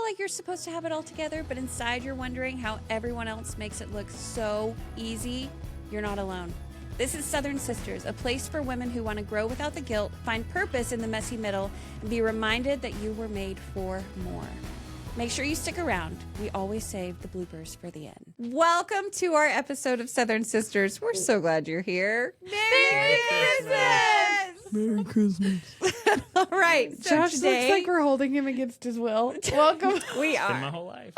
like you're supposed to have it all together, but inside you're wondering how everyone else makes it look so easy, you're not alone. This is Southern Sisters, a place for women who want to grow without the guilt, find purpose in the messy middle, and be reminded that you were made for more. Make sure you stick around. We always save the bloopers for the end. Welcome to our episode of Southern Sisters. We're so glad you're here. Merry Christmas! Merry Christmas. All right, so Josh today looks like we're holding him against his will. Welcome. we Been are. my whole life.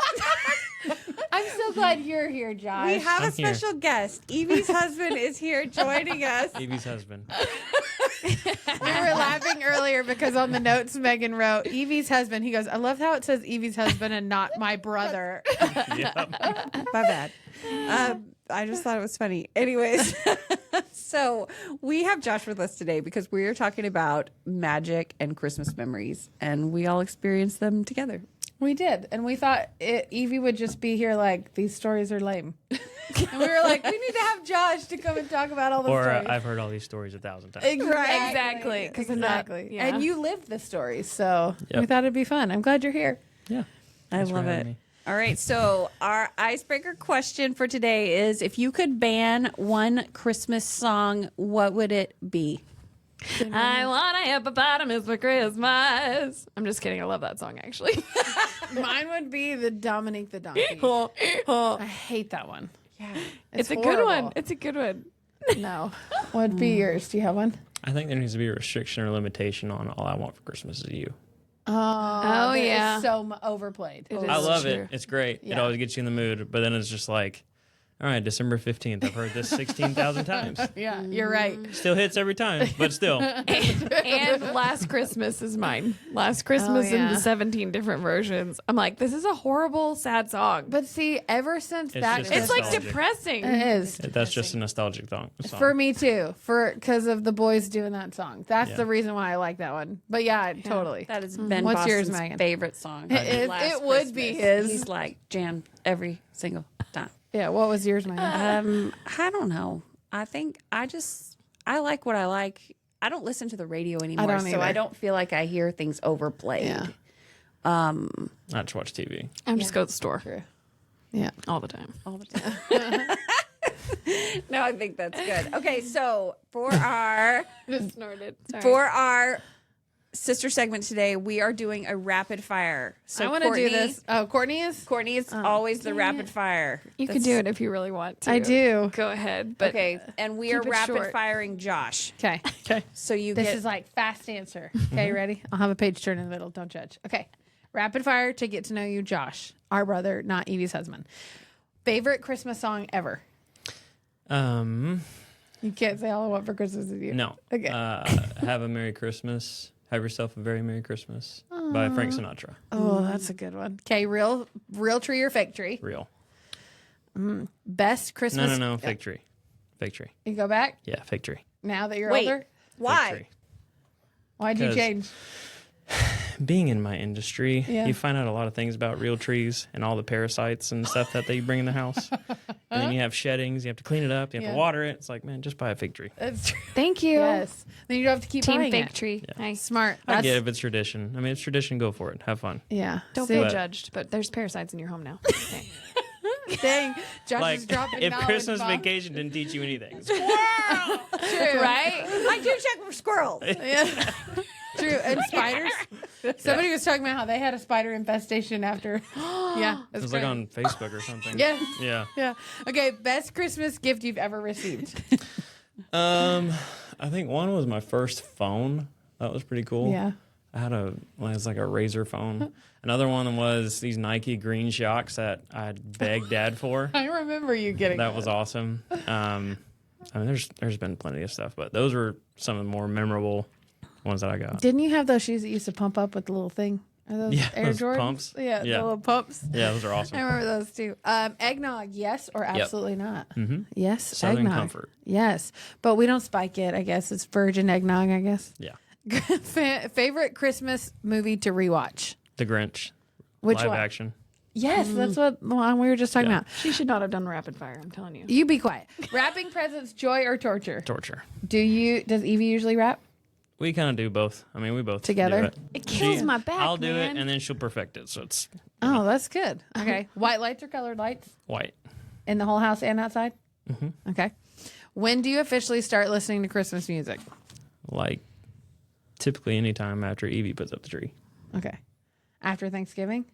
I'm so glad you're here, Josh. We have I'm a special guest. Evie's husband is here joining us. Evie's husband. We were laughing earlier because on the notes Megan wrote, Evie's husband. He goes, I love how it says Evie's husband and not my brother. Yep. My bad. I just thought it was funny. Anyways, so we have Josh with us today because we are talking about magic and Christmas memories, and we all experienced them together. We did. And we thought Evie would just be here like, these stories are lame. And we were like, we need to have Josh to come and talk about all the Or stories. I've heard all these stories 1,000 times. Exactly. Exactly. Yeah. And you live the stories, so Yep. we thought it'd be fun. I'm glad you're here. Yeah. I Thanks for love having it. me. All right, so our icebreaker question for today is, if you could ban one Christmas song, what would it be? I want a hippopotamus for Christmas. I'm just kidding. I love that song, actually. Mine would be the Dominique the Donkey. Oh, I hate that one. Yeah. it's a good horrible. one. It's a good one. No. What would be yours? Do you have one? I think there needs to be a restriction or limitation on All I Want for Christmas Is You. Oh, that yeah. is so overplayed. It is. I love true. it. It's great. It Yeah. always gets you in the mood. But then it's just like, all right, December 15th. I've heard this 16,000 times. Yeah, you're right. Still hits every time, but still. And Last Christmas is mine. Last Christmas in yeah. the 17 different versions. I'm like, this is a horrible, sad song. But see, ever since It's that, just It's like nostalgic. depressing. it is That's just a nostalgic song. for me too. Because of the boys doing that song. That's Yeah. the reason why I like that one. But yeah, totally. That is Ben What's yours, Boston's Megan? favorite song. It is- Last it would be Christmas. his. He's like jammed every single time. Yeah. What was yours, man? I don't know. I think I like what I like. I don't listen to the radio anymore, don't so either. I don't feel like I hear things overplayed. Yeah. I just watch TV. I'm just go to the store True. Yeah. all the time. All the time. No, I think that's good. Okay, so for our Just snorted. Sorry. for our sister segment today, we are doing a rapid fire. So I want to do this. Oh, Courtney is? Courtney is always the rapid fire. You can do it if you really want to. I do. Go ahead. But Okay, and we are keep it rapid short. firing Josh. Okay. Okay. So you This get is like fast answer. Okay, ready? I'll have a page turn in the middle. Don't judge. Okay. Rapid fire to get to know you, Josh, our brother, not Evie's husband. Favorite Christmas song ever? You can't say all I want for Christmas is you. No. Okay. Have a Merry Christmas. Have yourself a very Merry Christmas by Frank Sinatra. Oh, that's a good one. Okay, real tree or fake tree? Real. Best Christmas. No. Fake tree. Fake tree. You go back Yeah, fake tree. now that you're Wait. older? Fake why? tree. Why'd you 'Cause- change? Being in my industry, Yeah. you find out a lot of things about real trees and all the parasites and stuff that they bring in the house. And then you have sheddings. You have to clean it up. You have Yeah. to water it. It's like, man, just buy a fig tree. That's true. thank you. Yes. Then you don't have to keep Team buying Fake it. Tree. Nice. Smart. I That's, get it if it's tradition. I mean, it's tradition. Go for it. Have fun. Yeah. Don't See? feel But- judged, but there's parasites in your home now. Okay. Dang. Josh Like, is dropping if knowledge Christmas bombs. vacation didn't teach you anything. True. Right? I do check for squirrels. Yeah. True. And spiders. Somebody was talking about how they had a spider infestation after. Yeah. It was like on Facebook or something. Yeah. Yeah. Yeah. Okay. Best Christmas gift you've ever received. I think one was my first phone. That was pretty cool. Yeah. I had it was like a Razor phone. Another one was these Nike green shocks that I begged Dad for. I remember you getting That was awesome. I mean, there's been plenty of stuff, but those were some of the more memorable ones that I got. Didn't you have those shoes that used to pump up with the little thing? Are those Yeah, Air those Jordans? pumps. Yeah, Yeah. the little pumps. Yeah, those are I awesome. remember those too. Eggnog, yes or absolutely not? Mm-hmm. Yes, Southern eggnog. Comfort. Yes, but we don't spike it. I guess it's virgin eggnog. I guess. Yeah. Favorite Christmas movie to rewatch? The Grinch. Which live one? action. Yes, that's what the one we were just talking Yeah. about. She should not have done rapid fire, I'm telling you. You be quiet. Wrapping presents, joy or torture? Torture. Does Evie usually wrap? We kind of do both. I mean, we both Together? do it. It kills my back, I'll do man. it, and then she'll perfect it. So it's Oh, that's good. Okay. White lights or colored lights? white. In the whole house and outside? Mm-hmm. Okay. When do you officially start listening to Christmas music? Like typically anytime after Evie puts up the tree. Okay. After Thanksgiving?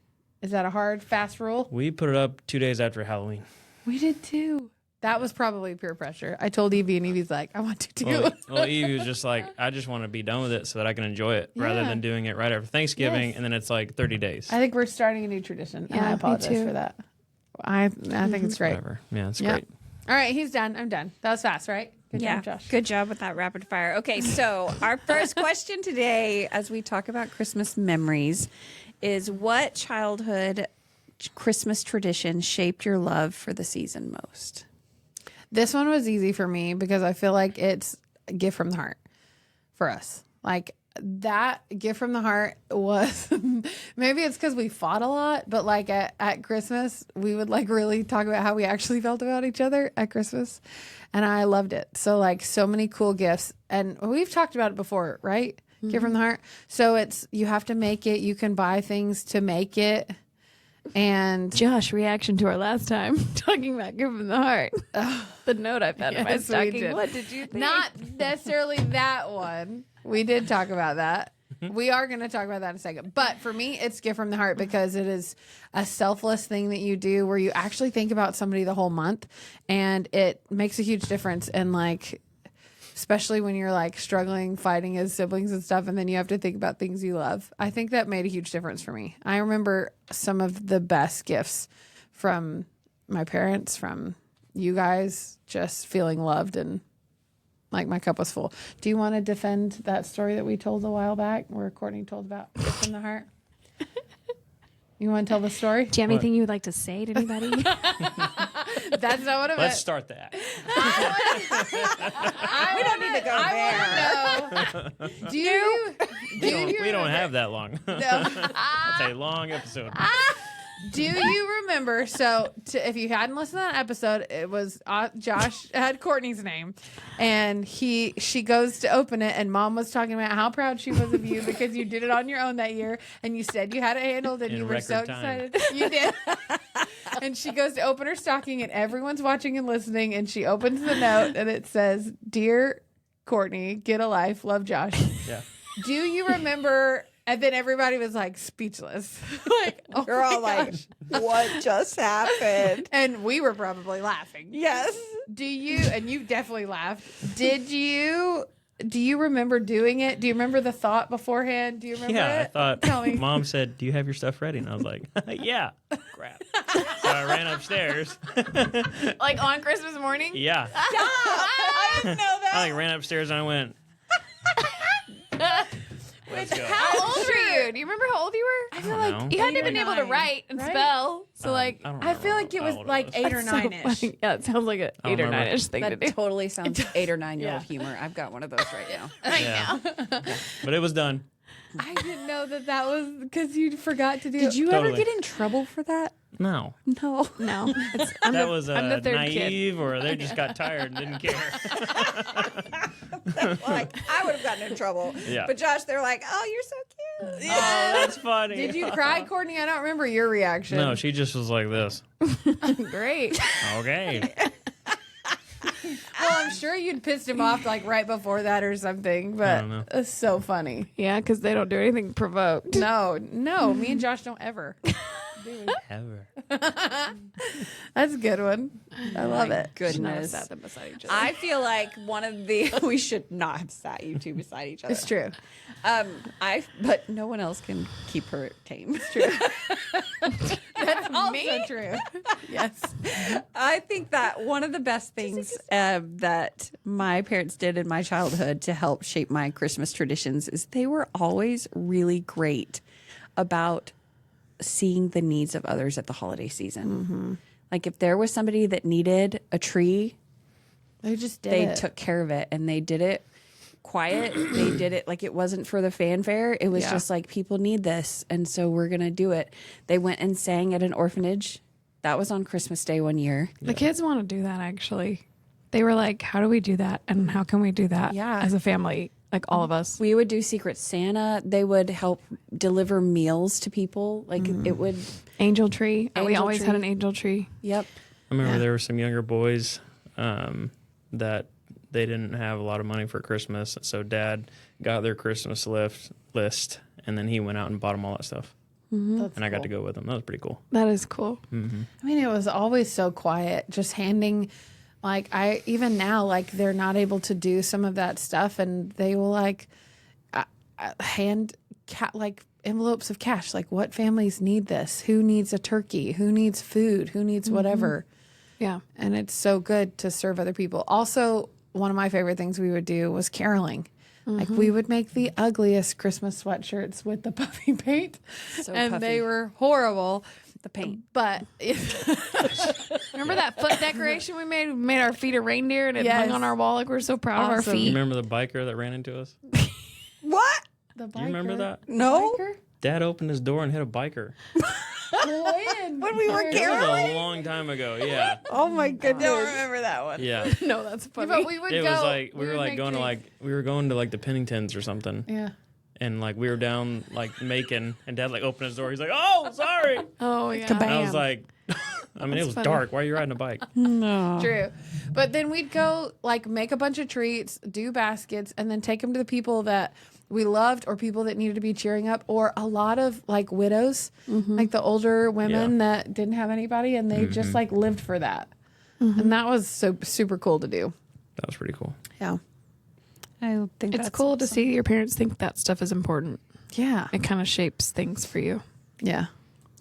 Is that a hard, fast rule? We put it up 2 days after Halloween. We did too. That was probably peer pressure. I told Evie, and Evie's like, I want to too. Well, Evie was just like, I just want to be done with it so that I can enjoy it rather Yeah. than doing it right after Thanksgiving Yes. and then it's like 30 days. I think we're starting a new tradition. And Yeah, I me apologize too. for that. I think it's great. Whatever. Yeah, it's Yeah. great. All right, he's done. I'm done. That was fast, right? Good job, Josh. Good job with that rapid fire. Okay, so our first question today, as we talk about Christmas memories, is what childhood Christmas tradition shaped your love for the season most? This one was easy for me because I feel like it's a gift from the heart for us. Like that gift from the heart was maybe it's because we fought a lot, but like at Christmas, we would like really talk about how we actually felt about each other at Christmas. And I loved it. So like so many cool gifts. And we've talked about it before, right? Gift from the heart. So it's you have to make it. You can buy things to make it. And Josh, reaction to our last time talking about Give from the Heart. The note I found in my Yes, we stocking. did. What did you think? not necessarily that one. We did talk about that. We are going to talk about that in a second. But for me, it's gift from the heart because it is a selfless thing that you do where you actually think about somebody the whole month, and it makes a huge difference. And like, especially when you're like struggling, fighting as siblings and stuff, and then you have to think about things you love. I think that made a huge difference for me. I remember some of the best gifts from my parents, from you guys, just feeling loved and like my cup was full. Do you want to defend that story that we told a while back where Courtney told about gift from the heart? You want to tell the story? Do you have anything you would like to say to anybody? That's not what it Let's meant. start that. We don't need to go there. Do you? We don't have that long. No. That's a long episode. Do you remember? So, if you hadn't listened to that episode, it was Josh had Courtney's name, and she goes to open it, and Mom was talking about how proud she was of you because you did it on your own that year, and you said you had it handled, and In you were so record time. excited. You did. And she goes to open her stocking, and everyone's watching and listening, and she opens the note, and it says, "Dear Courtney, get a life, love Josh." Yeah. Do you remember? And then everybody was like speechless. Like, oh We're all my like, gosh. what just happened? And we were probably laughing. Yes. Do you, and you definitely laughed. Do you remember doing it? Do you remember the thought beforehand? Do you remember Yeah, I it? thought Tell me. Mom said, "Do you have your stuff ready?" And I was like, "Yeah." Crap. So I ran upstairs. Like on Christmas morning? Yeah. I didn't know that. I like ran upstairs and I went, "Let's go." How old were you? Do you remember how old you were? I feel I like don't know. You hadn't eight even or been able to nine, write and right? spell. So like, don't I feel remember like it how was old like 8 or so 9 ish. funny. Yeah, it sounds like an I don't 8 or remember. 9-ish thing to That do. totally sounds 8 or 9 year old Yeah. humor. I've got one of those right now. Yeah. But it was done. I didn't know that was because you forgot to do. Did you ever Totally. get in trouble for that? No. No. No, That was I'm the third kid. naive or they just got tired and didn't care. Like, I would have gotten in trouble. Yeah. But Josh, they're like, oh, you're so cute. Oh, that's funny. Did you cry, Courtney? I don't remember your reaction. No, she just was like this. Great. Okay. Well, I'm sure you'd pissed him off like right before that or something. I But don't know. it's so funny. Yeah, because they don't do anything provoked. No, me and Josh don't ever. Ever. That's a good one. I love it. Should not have Goodness. sat them beside each other. I feel like one of the we should not have sat you two beside each other. It's true. But no one else can keep her tame. It's true. That's also true. Yes. I think that one of the best things that my parents did in my childhood to help shape my Christmas traditions is they were always really great about seeing the needs of others at the holiday season. Mm-hmm. Like if there was somebody that needed a tree, They just did they it. took care of it, and they did it quiet. They did it like it wasn't for the fanfare. It was Yeah. just like, people need this, and so we're gonna do it. They went and sang at an orphanage. That was on Christmas Day one year. The kids want to do that, actually. They were like, how do we do that? And how can we do that Yeah. as a family? like all of us. We would do Secret Santa. They would help deliver meals to people. Like it would. Angel tree. We Angel always tree. had an angel tree. Yep. I remember there were some younger boys that they didn't have a lot of money for Christmas, so Dad got their Christmas list, and then he went out and bought them all that stuff. That's And I got cool. to go with them. That was pretty cool. That is cool. I mean, it was always so quiet, just handing, like, even now, like, they're not able to do some of that stuff, and they will, like, hand, like, envelopes of cash. Like, what families need this? Who needs a turkey? Who needs food? Who needs whatever? Yeah. And it's so good to serve other people. Also, one of my favorite things we would do was caroling. Like, we would make the ugliest Christmas sweatshirts with the puffy paint, So and puffy. they were horrible. The paint. But Remember that foot decoration we made? We made our feet a reindeer and it Yes. hung on our wall like we're so proud of our Awesome. You feet. remember the biker that ran into us? What? the Do you remember that? No. Dad opened his door and hit a biker. When we were It was a long time ago. Yeah. Oh my goodness. I don't remember that one. Yeah. No, that's funny. But we would It go. was like we were would like make going to drinks. like we were going to like the Penningtons or something. Yeah. And like we were down like Macon, and Dad like opened his door. He's like, "Oh, sorry." oh, yeah. Kabam. And I was like, I mean, it was funny. dark. Why are you riding a bike? No. True. But then we'd go like make a bunch of treats, do baskets, and then take them to the people that we loved or people that needed to be cheering up, or a lot of like widows, like the older women that didn't have anybody and they just like lived for that. And that was so super cool to do. That was pretty cool. Yeah. I think It's that's cool to awesome. see your parents think that stuff is important. Yeah. It kind of shapes things for you. Yeah.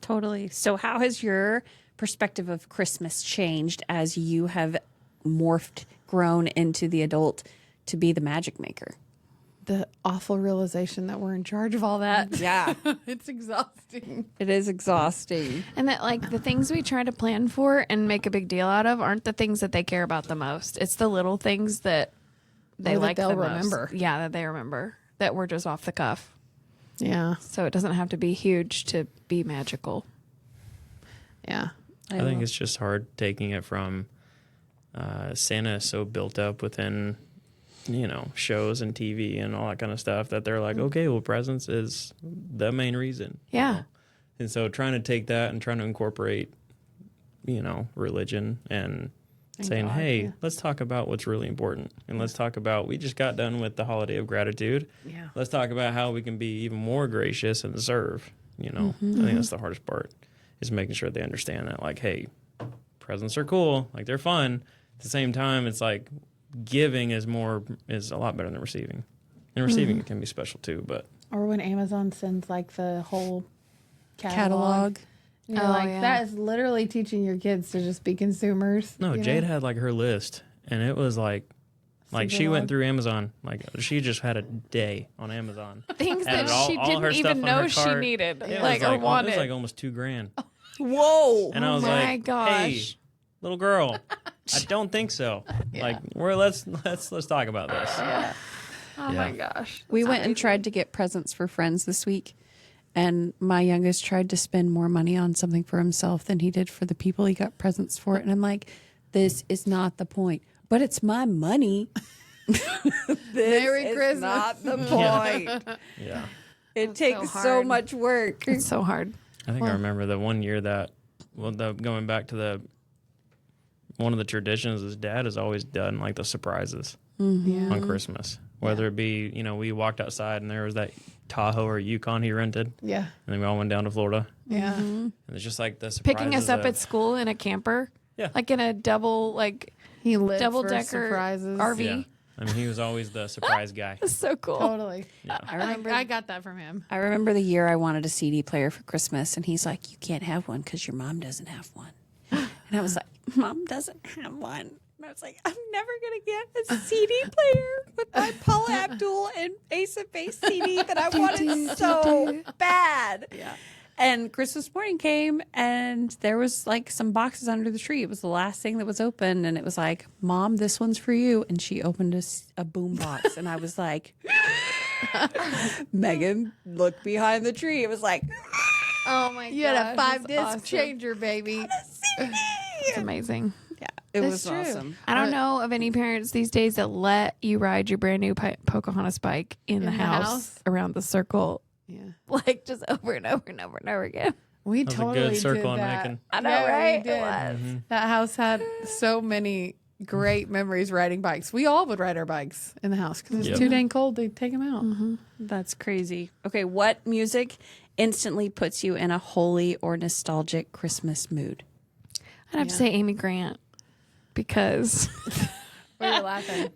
Totally. So, how has your perspective of Christmas changed as you have morphed, grown into the adult to be the magic maker? The awful realization that we're in charge of all that. Yeah, It's exhausting. it is exhausting. And that, like, the things we try to plan for and make a big deal out of aren't the things that they care about the most. It's the little things that they Or that like they'll the most. remember. Yeah, that they remember. That were just off the cuff. Yeah. So it doesn't have to be huge to be magical. Yeah. I think it's just hard taking it from Santa is so built up within, shows and TV and all that kind of stuff that they're like, okay, well, presents is the main reason. Yeah. And so trying to take that and trying to incorporate, religion and saying, God, hey, yeah. let's talk about what's really important. And let's talk about, we just got done with the holiday of gratitude. Yeah. Let's talk about how we can be even more gracious and serve, I think that's the hardest part is making sure they understand that, like, hey, presents are cool. Like, they're fun. At the same time, it's like giving is a lot better than receiving. And receiving can be special too, but Or when Amazon sends like the whole Catalog. And you're Oh, like, yeah. that is literally teaching your kids to just be consumers. no, you Jade know? had like her list, and it was like she went through Amazon. Like, she just had a day on Amazon. Things Added that all- she all her didn't stuff even on her know she cart. needed. It Like, was or It wanted. was like almost $2,000. Whoa. And I was my like, gosh. hey, little girl, I don't think so. Like, let's talk about this. Oh my gosh. We went and tried to get presents for friends this week, and my youngest tried to spend more money on something for himself than he did for the people he got presents for. And I'm like, this is not the point. But it's my money. Merry It's Christmas. not the point. Yeah. It takes so hard. much work. It's so hard. I think I remember the one year that, going back to one of the traditions is Dad has always done like the surprises Yeah. on Christmas. Whether it be, we walked outside and there was that Tahoe or Yukon he rented, Yeah. and then we all went down to Florida. Yeah. And it's just like the surprises Picking us up of- at school in a camper. Yeah. Like in a double, like, He lived double for decker surprises. RV. Yeah. I mean, he was always the surprise guy. It's so cool. Totally. Yeah. I got that from him. I remember the year I wanted a CD player for Christmas, and he's like, you can't have one because your mom doesn't have one. And I was like, Mom doesn't have one. And I was like, I'm never going to get a CD player with my Paula Abdul and Ace of Base CD that I wanted so bad. Yeah. And Christmas morning came, and there was like some boxes under the tree. It was the last thing that was open, and it was like, Mom, this one's for you. And she opened a boom box, and I was like, Megan, look behind the tree. It was like, Oh my You had a gosh, 5-disc that's awesome. changer, baby. It's amazing. yeah, It It's was true. awesome. I don't know of any parents these days that let you ride your brand new Pocahontas bike in the house around the circle, Yeah. like just over and over and over and over again. We That was totally a good circle did I'm that. making. I know, Yeah, right? we did. It was. That house had so many great memories riding bikes. We all would ride our bikes in the house because it's Yep. too dang cold. They'd take them out. That's crazy. Okay, what music instantly puts you in a holy or nostalgic Christmas mood? I'd have to say Amy Grant because We were laughing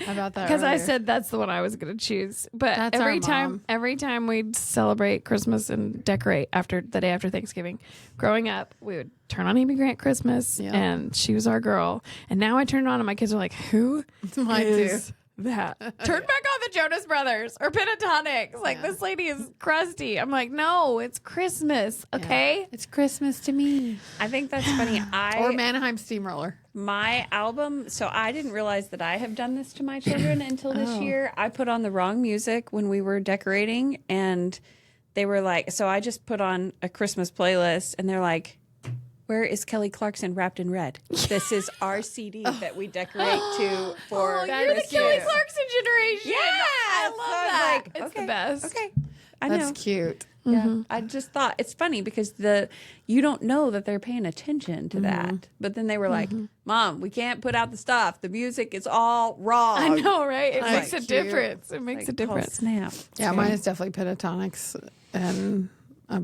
about that I earlier. said that's the one I was going to choose. But That's our mom. every time we'd celebrate Christmas and decorate after the day after Thanksgiving, growing up, we would turn on Amy Grant Christmas, Yeah. and she was our girl. And now I turn it on, and my kids are like, "Who Mine is that?" Turn back on the Jonas Brothers or Pentatonics. Like this lady is crusty. I'm like, no, it's Christmas, okay? It's Christmas to me. I think that's funny. Or Mannheim Steamroller. My album, so I didn't realize that I have done this to my children until this year. I put on the wrong music when we were decorating, and they were like, so I just put on a Christmas playlist, and they're like, where is Kelly Clarkson wrapped in red? This is our CD that we decorate to for You're the Christmas. Kelly Clarkson generation. Yeah, I love so I was that. like, It's okay, the best. Okay, I know. That's cute. Yeah, I just thought it's funny because you don't know that they're paying attention to that, but then they were like, "Mom, we can't put out the stuff. The music is all wrong." I know, right? It makes a cute. difference. It makes a Like, difference. oh, snap. Yeah, mine is definitely Pentatonics and a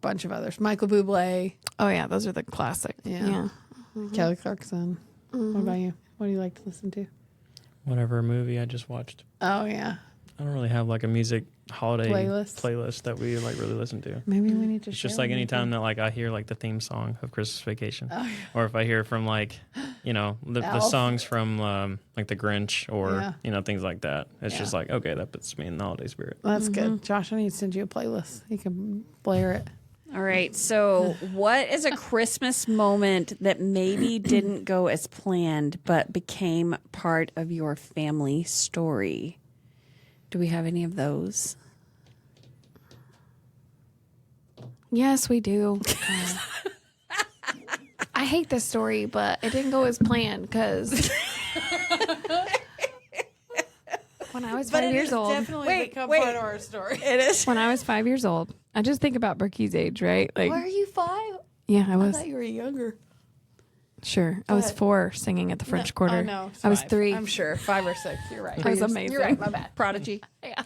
bunch of others. Michael Bublé, Oh yeah, those are the classic. Yeah. Kelly Clarkson. What about you? What do you like to listen to? Whatever movie I just watched. Oh, yeah. I don't really have like a music holiday Playlist? playlist that we like really listen to. Maybe we need to It's just like anytime that like I hear like the theme song of Christmas Vacation, or if I hear from like, the Elf. songs from like the Grinch or Yeah. things like that. It's just like, okay, that puts me in the holiday spirit. That's good. Josh, I need to send you a playlist. You can blare it. All right. So, what is a Christmas moment that maybe didn't go as planned but became part of your family story? Do we have any of those? Yes, we do. I hate this story, but it didn't go as planned because when I was 5 years old, Definitely become part of our story. It is. when I was 5 years old, I just think about Brookie's age, right? Like, Why are you 5? yeah, I was. I thought you were younger. Sure. I was 4 singing at the French Quarter. Oh, no. I was 5. 3. I'm sure. 5 or 6. You're right. It was amazing. You're right. My bad. Prodigy. Yeah.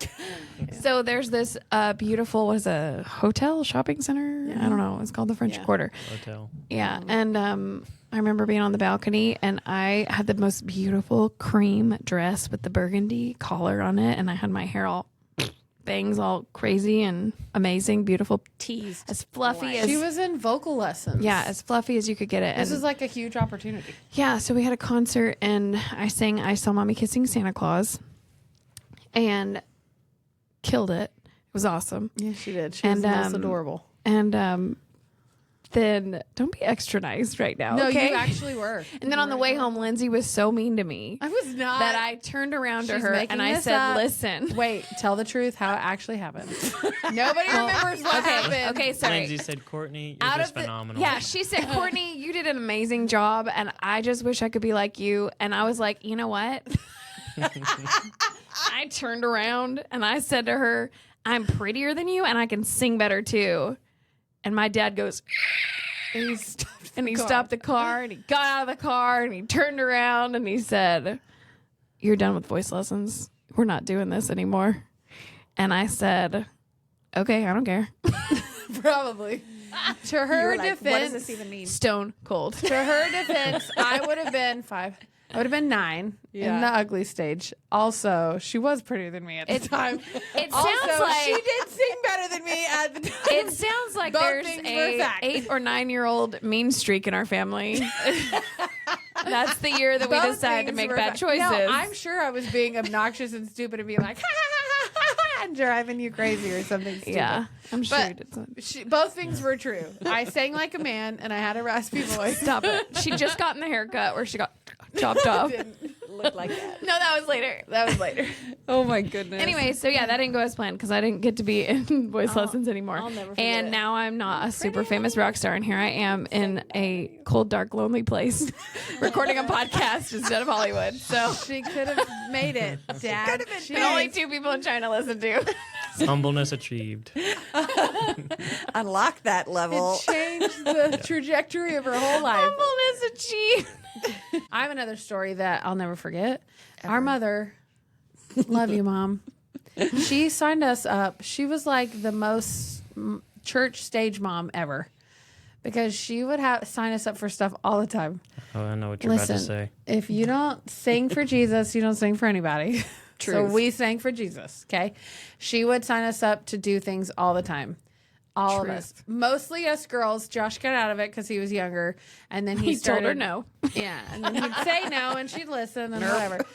So there's this beautiful, what is it, a hotel shopping center? I don't know. It's called the French Quarter. Hotel. Yeah. And I remember being on the balcony and I had the most beautiful cream dress with the burgundy collar on it. And I had my hair all bangs all crazy and amazing, beautiful, Teased. as fluffy as She was in vocal lessons. yeah, as fluffy as you could get it. This And is like a huge opportunity. yeah, so we had a concert and I sang I Saw Mommy Kissing Santa Claus and killed it. It was awesome. Yeah, she did. She And, was most adorable. And then don't be extra nice right now, No, okay? you actually were. And then on the way home, Lindsay was so mean to me I was not. that I turned around to She's her making and I this said, up. "Listen." Wait, tell the truth how it actually happened. Nobody remembers what happened. Okay, sorry. Lindsay said, "Courtney, you're Out just of the- phenomenal." Yeah, she said, "Courtney, you did an amazing job, and I just wish I could be like you." And I was like, you know what? I turned around and I said to her, "I'm prettier than you, and I can sing better too." And my dad goes, And he stopped. stopped the car, and he got out of the car, and he turned around, and he said, "You're done with voice lessons. We're not doing this anymore." And I said, "Okay, I don't care." Probably. To her defense, what does this even mean? Stone cold. to her defense, I would have been 5. I would have been 9 in the ugly stage. Also, she was prettier than me at the time. It Also, sounds like she did sing better than me at the time. it sounds like Both there's things were a fact. 8 or 9-year-old mean streak in our family. That's the year that we Both decided to things make were bad fact. choices. No, I'm sure I was being obnoxious and stupid and being like, ha ha ha ha ha, and driving you crazy or something stupid. yeah, I'm sure. But you did something. both things were true. I sang like a man and I had a raspy voice. Stop it. She just gotten the haircut where she got chopped off. look like that. No, that was later. That was later. Oh my goodness. Anyway, so yeah, that didn't go as planned because I didn't get to be in voice lessons anymore. I'll never forget and it. now I'm not a super famous rock star, and here I am in a cold, dark, lonely place recording a podcast instead of Hollywood. So She could have made it, Dad. She and only 2 people in China listen to. Humbleness achieved. Unlock that level. changed the trajectory of her whole life. Humbleness achieved. I have another story that I'll never forget. Our mother, love you, Mom. She signed us up. She was like the most church stage mom ever because she would sign us up for stuff all the time. Oh, I know what you're about to say. If you don't sing for Jesus, you don't sing for anybody. So Truth. we sang for Jesus, okay? She would sign us up to do things all the time. All of us. Mostly us girls. Josh got out of it because he was younger. And then he He told started. her no. Yeah. And then he'd say no and she'd listen and whatever.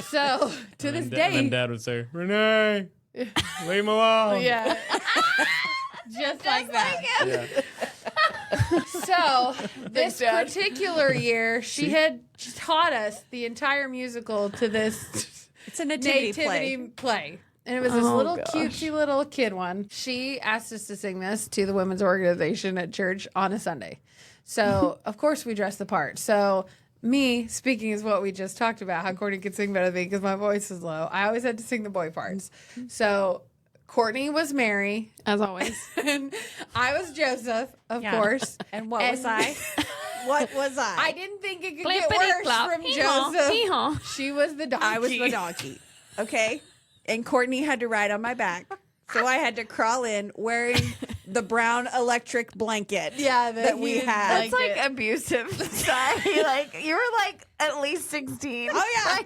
So to this And day. then Dad would say, Renee, leave him alone. Yeah. Just like that. Yeah. So this Dad. particular year, she had taught us the entire musical to this It's a nativity, play. And it was this Oh, little gosh. cutesy little kid one. She asked us to sing this to the women's organization at church on a Sunday. So, of course, we dressed the part. So, me speaking is what we just talked about, how Courtney could sing better than me because my voice is low. I always had to sing the boy parts. So, Courtney was Mary, As always. and I was Joseph, of Yeah. course. And what was I? What was I? I didn't think it could get Blippity worse plop. from Hee-haw. Joseph. Hee-haw. She was the donkey. I was the donkey. Okay. And Courtney had to ride on my back. So I had to crawl in wearing the brown electric blanket Yeah, that we huge had. That's like blanket. abusive society. Like, you were like at least 16. Oh, yeah.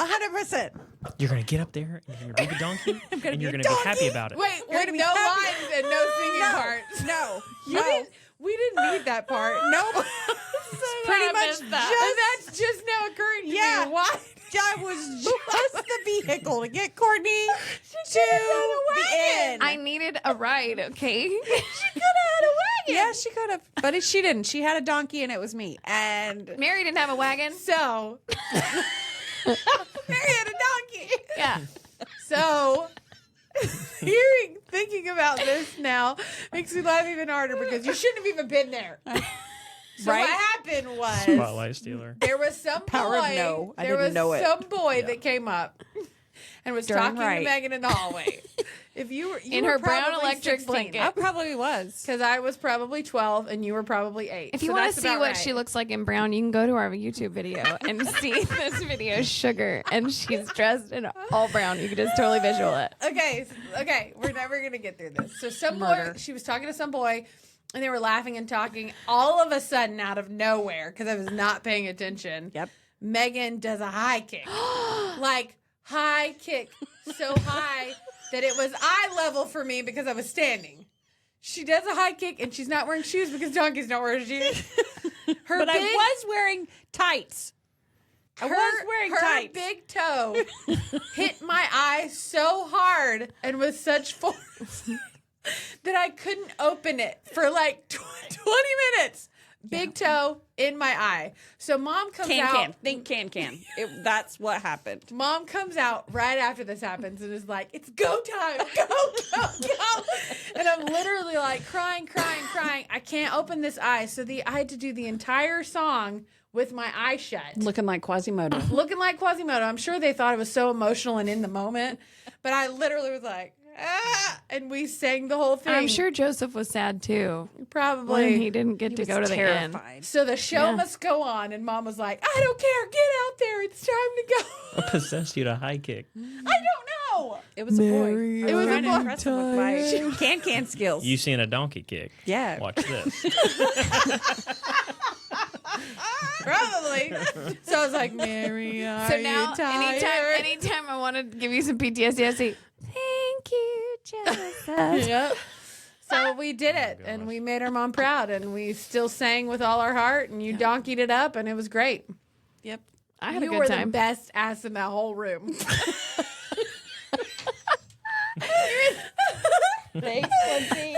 100%. You're going to get up there and you're going to be the donkey and you're be going a to be happy donkey. about it. Wait, You're with gonna be no happy. lines and no singing parts. No. You didn't. We didn't need that part. Nope. Pretty much And just. that's just now occurring to Yeah. me. Why? I was just the vehicle to get Courtney to the end. I needed a ride, okay? She could have had a wagon. Yeah, she could have. But she didn't. She had a donkey and it was me. And Mary didn't have a wagon. So, Mary had a donkey. Yeah. so thinking about this now makes me laugh even harder because you shouldn't have even been there. So Right? what happened was Spotlight stealer. there was some Power of boy. no. I there didn't was know it. some boy that came up and was Darn talking right. to Megan in the hallway. If you were In her brown electric 16, blanket. I probably was. because I was probably 12 and you were probably 8. If you So want that's to see about what right. she looks like in brown, you can go to our YouTube video and see this video, Sugar, and she's dressed in all brown. You can just totally visual it. Okay, we're never gonna get through this. So some boy, Murder. she was talking to some boy, and they were laughing and talking. All of a sudden, out of nowhere, because I was not paying attention. Yep. Megan does a high kick, like high kick, so high that it was eye level for me because I was standing. She does a high kick, and she's not wearing shoes because donkeys don't wear shoes. Her But big, I was wearing tights. I was wearing her tights. big toe hit my eye so hard and with such force that I couldn't open it for like 20 minutes. Big toe in my eye. So mom comes out. Can. Think can. That's what happened. Mom comes out right after this happens and is like, "It's go time. Go. And I'm literally like crying. I can't open this eye. So I had to do the entire song with my eye shut. Looking like Quasimodo. Looking like Quasimodo. I'm sure they thought it was so emotional and in the moment, but I literally was like, and we sang the whole thing. I'm sure Joseph was sad too Probably. when he didn't get to go to the end. Terrified. So the show Yeah. must go on, and Mom was like, "I don't care. Get out there. It's time to go." What possessed you to high kick? I don't know. It was a boy. It was a trying to boy. impress him with my can skills. You seen a donkey kick. Yeah. Watch this. Probably. So I was like, "Mary, are So now, you tired?" anytime I want to give you some PTSD, I say, "Thank you, Joseph." Yep. So we did it, and we made our mom proud, and we still sang with all our heart, and you donkeyed it up, and it was great. Yep. I had You a good were time. the best ass in that whole room. Thanks, Lindsay.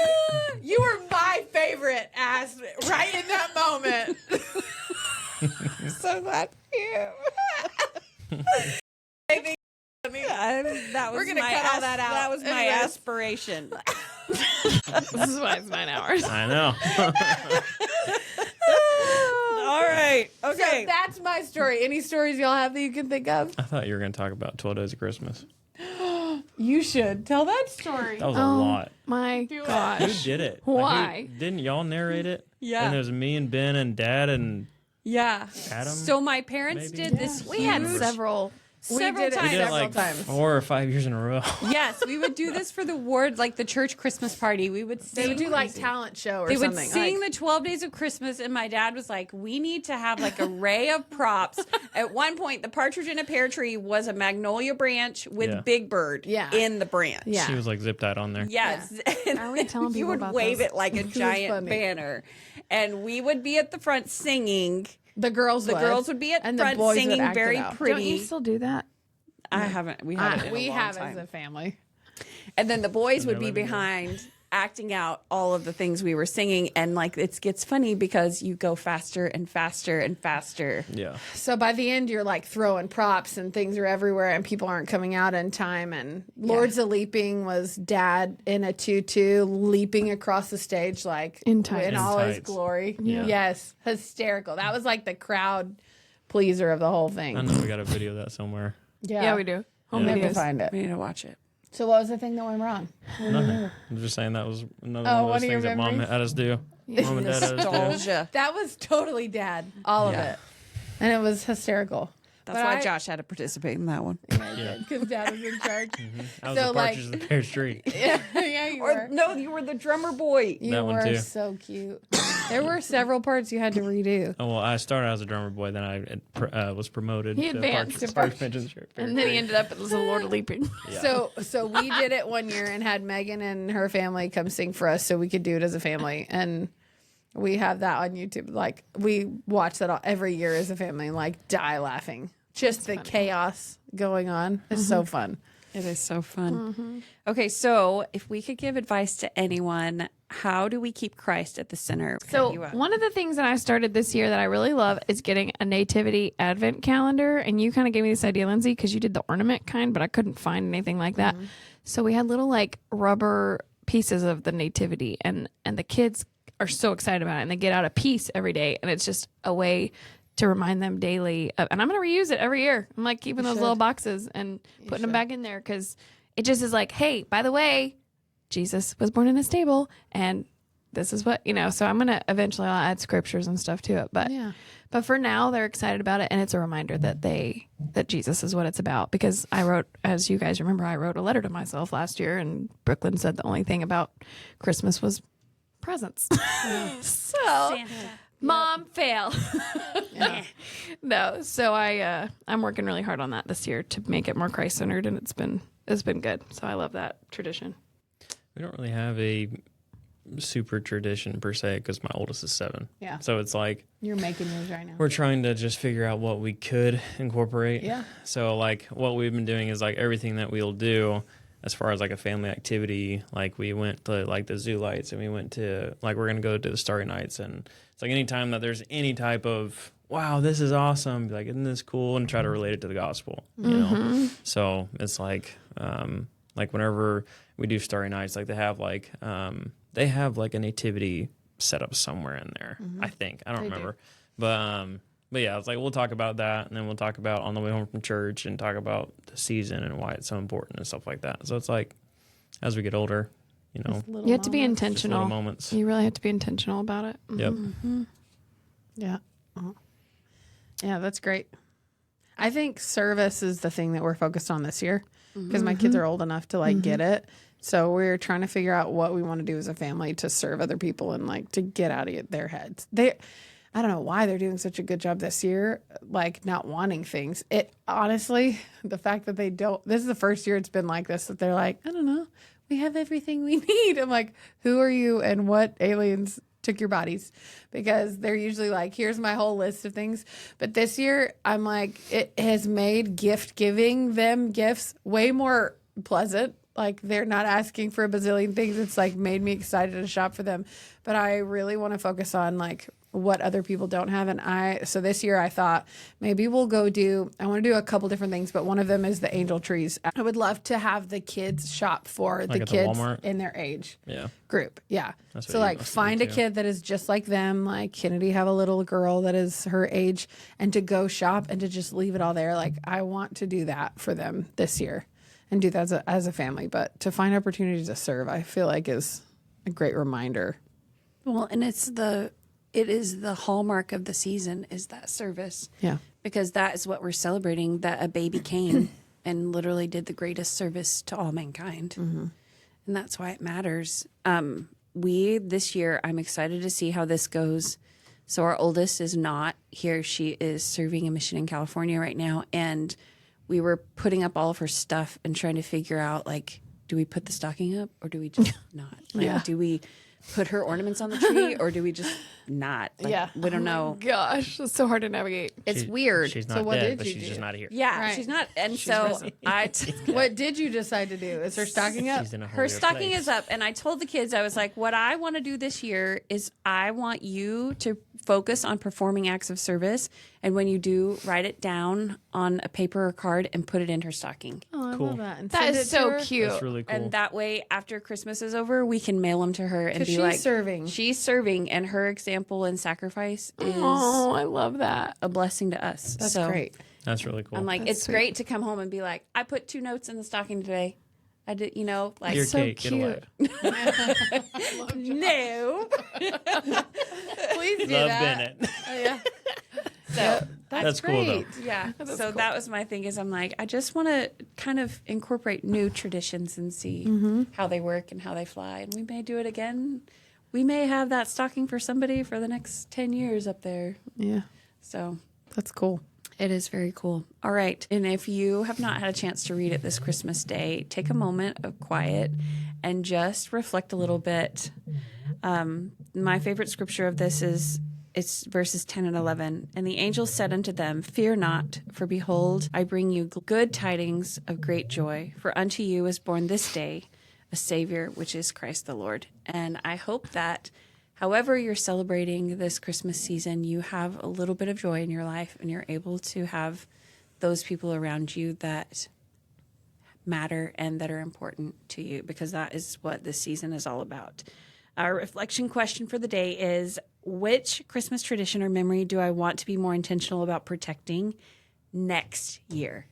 You were my favorite ass right in that moment. So glad for you. That was We're gonna my cut all that out. That was my Anyways. aspiration. This is why it's 9 hours. I know. All right. Okay. So that's my story. Any stories y'all have that you can think of? I thought you were going to talk about 12 Days of Christmas. You should tell that story. That was a lot. My Who gosh. did it? Why? Didn't y'all narrate it? Yeah. And it was me and Ben and Dad and Yeah. Adam. So my parents Maybe? did this We had huge- several. several did it times. we did it several like times. 4 or 5 years in a row. Yes, we would do this for the ward, like the church Christmas party. We would They sing. would do like talent show or They would something. sing like, the 12 Days of Christmas, and my dad was like, we need to have like an array of props. At one point, the partridge in a pear tree was a magnolia branch with Yeah. Big Bird Yeah. in the branch. Yeah. She was like zip tied on there. Yes. And Are we telling you people would about wave this? it like a giant funny. banner. And we would be at the front singing. the girls The girls would be at and front the boys would singing act it very out. Don't you pretty. still do that? I haven't. We haven't. in a We long have time. as a family. And then the boys would be living there. behind acting out all of the things we were singing. And like it gets funny because you go faster and faster and faster. Yeah. So by the end, you're like throwing props and things are everywhere, and people aren't coming out in time. And Lords of Leaping was Dad in a tutu leaping across the stage like In tights. in In all his tights. glory. Yeah. Yes, hysterical. That was like the crowd pleaser of the whole I thing. know we got a video of that somewhere. Yeah, we do. Home We'll have to videos. find it. We need to watch it. So what was the thing that went wrong? Nothing. I'm just saying that was another Oh, one one of those of your things that mom memories? had us do. Mom and dad had us do. Nostalgia. That was totally Dad, all Yeah. of it, and it was hysterical. That's why Josh had to participate in that one. Yeah. Because Dad was in charge. I was So, the like- partridge in the pear tree. Yeah, you Or were. no, you were the drummer boy. You That one were too. so cute. There were several parts you had to redo. Oh, well, I started as a drummer boy, then I was promoted He to advanced. partridge in the pear And then he tree. ended up as a Lord of Leaping. So we did it one year and had Megan and her family come sing for us so we could do it as a family. And we have that on YouTube. Like we watch that every year as a family and like die laughing. Just the chaos going on is so fun. It is so fun. Okay, so if we could give advice to anyone, how do we keep Christ at the center? So one of the things that I started this year that I really love is getting a nativity advent calendar. And you kind of gave me this idea, Lindsay, because you did the ornament kind, but I couldn't find anything like that. So we had little like rubber pieces of the nativity, and the kids are so excited about it, and they get out a piece every day, and it's just a way to remind them daily of, and I'm going to reuse it every year. I'm like keeping those little boxes and putting them back in there because it just is like, hey, by the way, Jesus was born in a stable, and this is what, so I'm going to eventually I'll add scriptures and stuff to it. But for now, they're excited about it. And it's a reminder that Jesus is what it's about. Because I wrote, as you guys remember, I wrote a letter to myself last year, and Brooklyn said the only thing about Christmas was presents. So mom fail. No. So I'm working really hard on that this year to make it more Christ centered, and it's been good. So I love that tradition. We don't really have a super tradition per se because my oldest is 7. Yeah. So it's like You're making yours right now. we're trying to just figure out what we could incorporate. Yeah. So like what we've been doing is like everything that we'll do as far as like a family activity, like we went to like the zoo lights and we went to like we're gonna go to the Starry Nights, and it's like anytime that there's any type of wow, this is awesome, be like, isn't this cool, and try to relate it to the gospel, you know. So it's like whenever we do Starry Nights, like they have like a nativity set up somewhere in there. I think I don't remember, but yeah, it's like we'll talk about that, and then we'll talk about on the way home from church, and talk about the season and why it's so important and stuff like that. So it's like as we get older, you know, You have to be just intentional. little moments. You really have to be intentional about it. Yep. Yeah. Yeah, that's great. I think service is the thing that we're focused on this year because my kids are old enough to like get it. So we're trying to figure out what we want to do as a family to serve other people and like to get out of their heads. I don't know why they're doing such a good job this year, like not wanting things. It honestly, the fact that they don't, this is the first year it's been like this, that they're like, I don't know, we have everything we need. I'm like, who are you and what aliens took your bodies? Because they're usually like, here's my whole list of things. But this year, I'm like, it has made gift giving them gifts way more pleasant. Like they're not asking for a bazillion things. It's like made me excited to shop for them. But I really want to focus on like what other people don't have. And so this year I thought maybe we'll I want to do a couple different things, but one of them is the angel trees. I would love to have the kids shop for Like the at the kids Walmart? in their age Yeah. group. Yeah. That's what So you like must do find a too. kid that is just like them. Like Kennedy have a little girl that is her age, and to go shop and to just leave it all there. Like I want to do that for them this year and do that as a family. But to find opportunities to serve, I feel like is a great reminder. Well, and it is the hallmark of the season is that service. Yeah. Because that is what we're celebrating, that a baby came and literally did the greatest service to all mankind. And that's why it matters. This year, I'm excited to see how this goes. So our oldest is not here. She is serving a mission in California right now. And we were putting up all of her stuff and trying to figure out, like, do we put the stocking up or do we just not? Like, do we put her ornaments on the tree or do we just not? Like, we don't know. Gosh, it's so hard to navigate. It's weird. She's not what dead, did but you she's do? just not here. Yeah, Right. she's not. And so What did you decide to do? Is her stocking up? She's in a her holier stocking place. is up. And I told the kids, I was like, what I want to do this year is I want you to focus on performing acts of service. And when you do, write it down on a paper or card and put it in her stocking. Oh, I Cool. love that. And That send it is to so her. cute. That's really cool. And that way, after Christmas is over, we can mail them to her and 'Cause be she's like, serving. She's serving, and her example and sacrifice is Oh, I love that. a blessing to us. That's So great. That's really cool. I'm like, That's it's sweet. great to come home and be like, I put 2 notes in the stocking today. I did, like Dear so Kate, get cute. away. no. Please do Love that. Bennett. Yeah. So That's cool, though. yeah. So that was my thing. Is I'm like, I just want to kind of incorporate new traditions and see how they work and how they fly. And we may do it again. We may have that stocking for somebody for the next 10 years up there. Yeah. So That's cool. it is very cool. All right. And if you have not had a chance to read it this Christmas day, take a moment of quiet and just reflect a little bit. My favorite scripture of this is it's verses 10 and 11. And the angel said unto them, Fear not, for behold, I bring you good tidings of great joy. For unto you is born this day a Savior, which is Christ the Lord. And I hope that however you're celebrating this Christmas season, you have a little bit of joy in your life and you're able to have those people around you that matter and that are important to you, because that is what this season is all about. Our reflection question for the day is, which Christmas tradition or memory do I want to be more intentional about protecting next year?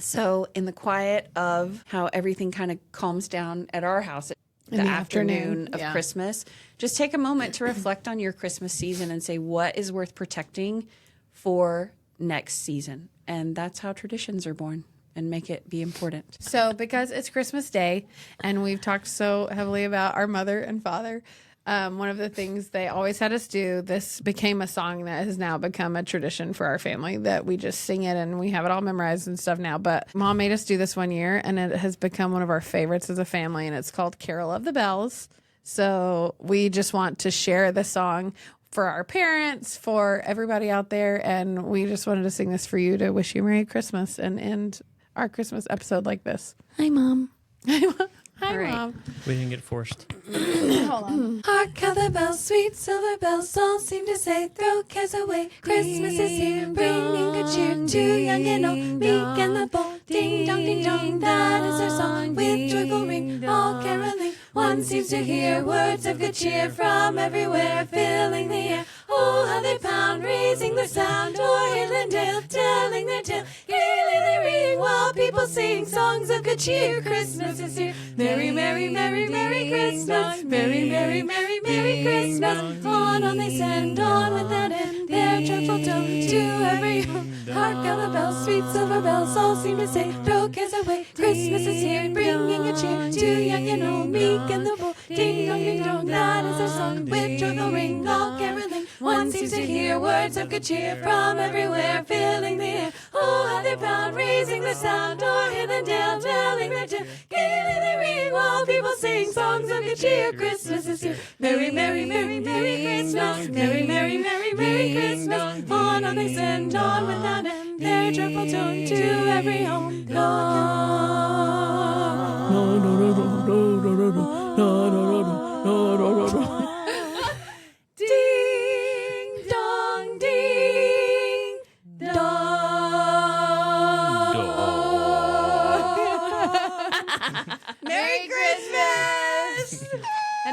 So in the quiet of how everything kind of calms down at our house, the the afternoon afternoon, of yeah. Christmas, just take a moment to reflect on your Christmas season and say, what is worth protecting for next season? And that's how traditions are born, and make it be important. So, because it's Christmas Day and we've talked so heavily about our mother and father, one of the things they always had us do, this became a song that has now become a tradition for our family, that we just sing it and we have it all memorized and stuff now. But Mom made us do this one year and it has become one of our favorites as a family, and it's called Carol of the Bells. So we just want to share the song for our parents, for everybody out there. And we just wanted to sing this for you to wish you Merry Christmas and end our Christmas episode like this. Hi, Mom. Hi, right. Mom. We didn't get forced. Hark how the bells, sweet silver bells, all seem to say, throw cares away. Christmas is here, bringing good cheer to young and old, meek and the bold. Ding dong, that is our song. With joyful ring, all caroling. One seems to hear words of good cheer from everywhere, filling the air. Oh, how they pound, raising their sound, o'er hill and dale, telling their tale. Gaily they ring, while people sing songs of good cheer. Christmas is here. Merry, merry, merry, merry Christmas. Merry, merry, merry, merry Christmas. On they send, on without end, their joyful tones to every home. Hark how the bells, sweet silver bells, all seem to say, throw cares away. Christmas is here, bringing a cheer to young and old, meek and the bold. Ding dong, that is our song. With joyful ring, all caroling. One seems to hear words of good cheer from everywhere, filling the air. Oh, how they pound, raising the sound, o'er hill and dale, telling their tale. Gaily they ring, while people sing songs of good cheer. Christmas is here. Merry, merry, merry, merry Christmas. Merry, merry, merry, merry Christmas. On they send, on without end, their joyful tone to every home. Lord.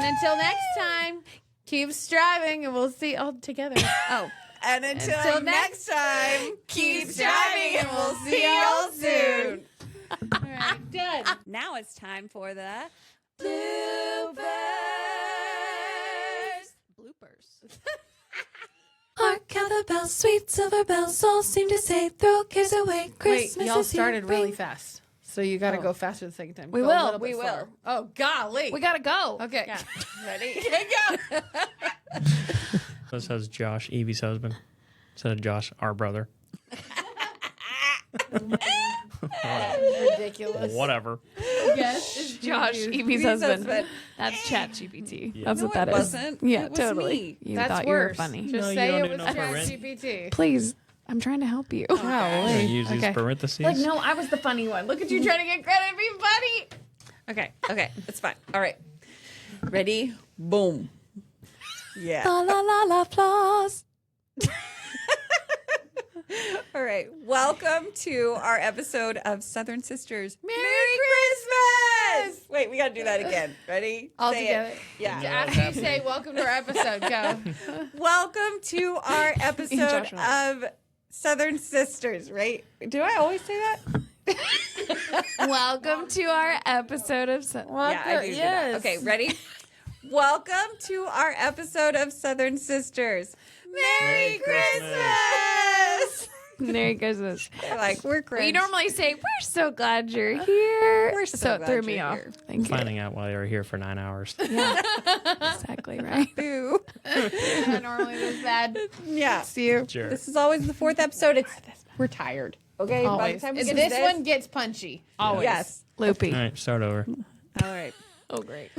until next time, keep striving, and we'll see all together. Oh, and until next time, keep striving, and we'll see y'all soon. All right, done. Now it's time for the Bloopers. Hark how the bells, sweet silver bells, all seem to say, throw cares away. Wait, Christmas y'all is here, started really bring- fast. So you got to go faster the second time. We Go a will. little bit We will. slower. Oh, golly. We gotta go. Okay. Ready? Go. This has Josh, Evie's husband, instead of Josh, our brother. Ridiculous. Whatever. Yes, it's Josh, Evie's husband. That's ChatGPT. Yeah. That's No, what that it is. wasn't. Yeah, It was totally. me. You That's thought you were worse. funny. Just No, you say don't it even was know for rent. ChatGPT. Please, I'm trying to help you. I use these Okay. parentheses. Like, no, I was the funny one. Look at you trying to get credit and be funny. Okay, it's fine. All right. Ready? Boom. Yeah. La la la la applause. All right. Welcome to our episode of Southern Sisters. Merry Christmas! Wait, we got to do that again. Ready? All Say together. it. Yeah. After you say welcome to our episode, go. Welcome to our episode Joshua. of Southern Sisters, right? Do I always say that? Welcome to our episode of. Yeah, I do yes. that. Okay, ready? Welcome to our episode of Southern Sisters. Merry Christmas! Merry Christmas. They're like, we're cringe. We normally say, we're so glad you're here. We're so it glad threw me you're off. here. Thank you. Finding out why they were here for 9 hours. Exactly right. Boo. Normally this bad. Yeah. See you. Sure. This is always the fourth episode. We're tired. Okay? By the Always. time we This get to one gets punchy. Always. Yes. Loopy. All right, start over. All right. Oh, great.